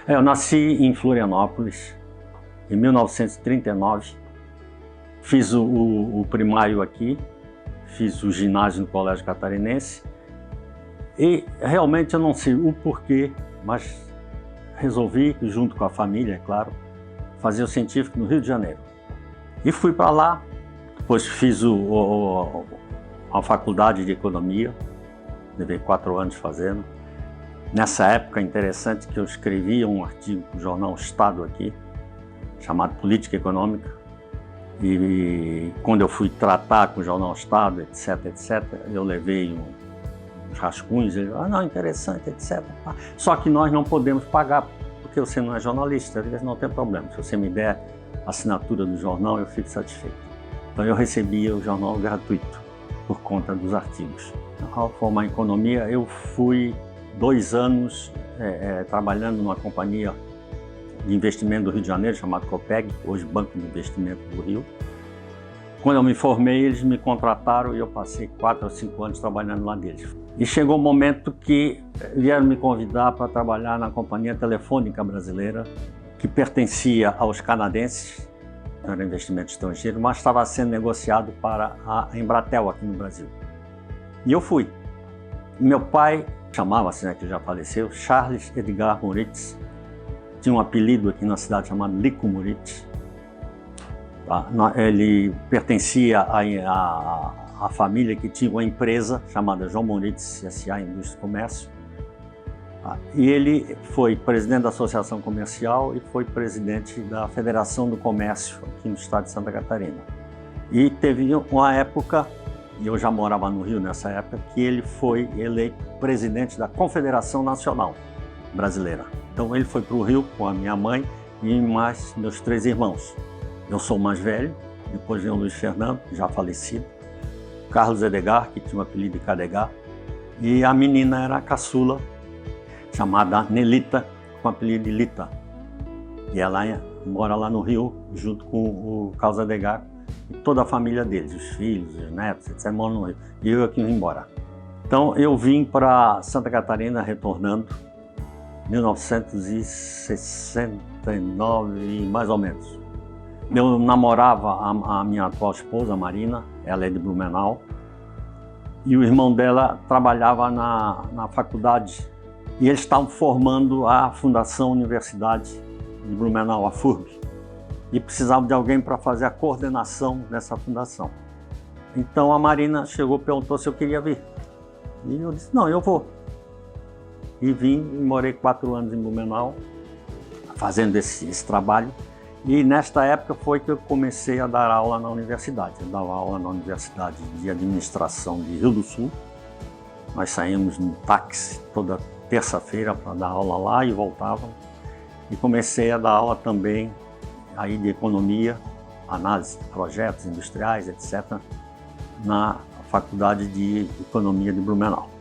Eu nasci em Florianópolis, em 1939. Fiz o primário aqui, fiz o ginásio no Colégio Catarinense e realmente eu não sei o porquê, mas resolvi, junto com a família, é claro, fazer o científico no Rio de Janeiro. E fui para lá, depois fiz a faculdade de economia, levei 4 anos fazendo. Nessa época, interessante que eu escrevia um artigo para o jornal Estado aqui, chamado Política Econômica, e quando eu fui tratar com o jornal Estado, etc., eu levei uns rascunhos, ele falou, não, interessante, etc. Só que nós não podemos pagar, porque você não é jornalista, eles não tem problema, se você me der a assinatura do jornal, eu fico satisfeito. Então eu recebia o jornal gratuito, por conta dos artigos. Ao formar em economia, eu fui 2 anos trabalhando numa companhia de investimento do Rio de Janeiro, chamada Copeg, hoje Banco de Investimento do Rio. Quando eu me formei, eles me contrataram e eu passei 4 ou 5 anos trabalhando lá deles. E chegou um momento que vieram me convidar para trabalhar na Companhia Telefônica Brasileira, que pertencia aos canadenses, não era investimento estrangeiro, mas estava sendo negociado para a Embratel aqui no Brasil. E eu fui. Meu pai, chamava-se, que já faleceu, Charles Edgar Moritz, tinha um apelido aqui na cidade chamado Lico Moritz. Ele pertencia à família que tinha uma empresa chamada João Moritz S.A. Indústria e Comércio. E ele foi presidente da Associação Comercial e foi presidente da Federação do Comércio aqui no estado de Santa Catarina. E teve uma época, e eu já morava no Rio nessa época, que ele foi eleito presidente da Confederação Nacional Brasileira. Então ele foi para o Rio com a minha mãe e mais meus 3 irmãos. Eu sou o mais velho, depois vem o Luiz Fernando, já falecido, Carlos Edgar, que tinha o apelido de Cadegar, e a menina era a caçula, chamada Nelita, com o apelido de Lita. E ela mora lá no Rio, junto com o Carlos Edgar e toda a família deles, os filhos, os netos, etc. moram no Rio. E eu aqui vim embora. Então eu vim para Santa Catarina, retornando, em 1969, mais ou menos. Eu namorava a minha atual esposa, Marina, ela é de Blumenau, e o irmão dela trabalhava na faculdade, e eles estavam formando a Fundação Universidade de Blumenau, a FURB, e precisavam de alguém para fazer a coordenação dessa fundação. Então a Marina chegou e perguntou se eu queria vir. E eu disse, não, eu vou. E vim e morei 4 anos em Blumenau, fazendo esse trabalho. E nesta época foi que eu comecei a dar aula na universidade. Eu dava aula na Universidade de Administração de Rio do Sul. Nós saímos no táxi toda terça-feira para dar aula lá e voltávamos. E comecei a dar aula também aí de economia, análise de projetos industriais, etc., na Faculdade de Economia de Blumenau.